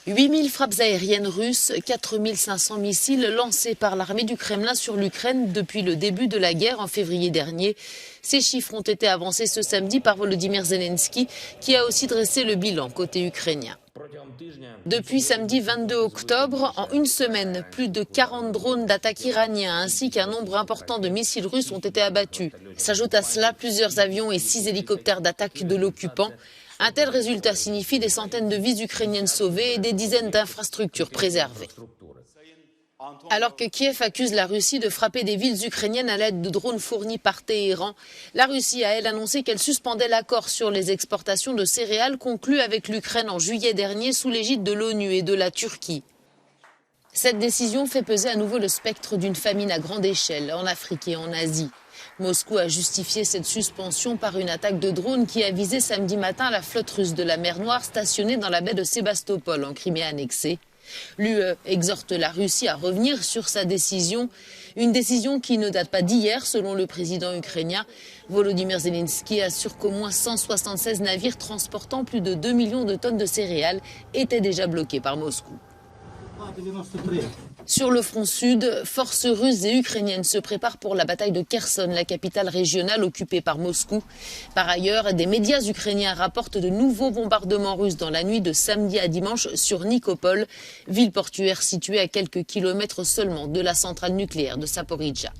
8000 frappes aériennes russes, 4500 missiles lancés par l'armée du Kremlin sur l'Ukraine depuis le début de la guerre en février dernier. Ces chiffres ont été avancés ce samedi par Volodymyr Zelensky, qui a aussi dressé le bilan côté ukrainien. Depuis samedi 22 octobre, en une semaine, plus de 40 drones d'attaque iraniens ainsi qu'un nombre important de missiles russes ont été abattus. S'ajoutent à cela plusieurs avions et 6 hélicoptères d'attaque de l'occupant. Un tel résultat signifie des centaines de vies ukrainiennes sauvées et des dizaines d'infrastructures préservées. Alors que Kiev accuse la Russie de frapper des villes ukrainiennes à l'aide de drones fournis par Téhéran, la Russie a, elle, annoncé qu'elle suspendait l'accord sur les exportations de céréales conclu avec l'Ukraine en juillet dernier sous l'égide de l'ONU et de la Turquie. Cette décision fait peser à nouveau le spectre d'une famine à grande échelle en Afrique et en Asie. Moscou a justifié cette suspension par une attaque de drone qui a visé samedi matin la flotte russe de la mer Noire stationnée dans la baie de Sébastopol en Crimée annexée. L'UE exhorte la Russie à revenir sur sa décision, une décision qui ne date pas d'hier selon le président ukrainien. Volodymyr Zelensky assure qu'au moins 176 navires transportant plus de 2 millions de tonnes de céréales étaient déjà bloqués par Moscou. Sur le front sud, forces russes et ukrainiennes se préparent pour la bataille de Kherson, la capitale régionale occupée par Moscou. Par ailleurs, des médias ukrainiens rapportent de nouveaux bombardements russes dans la nuit de samedi à dimanche sur Nikopol, ville portuaire située à quelques kilomètres seulement de la centrale nucléaire de Zaporijjia.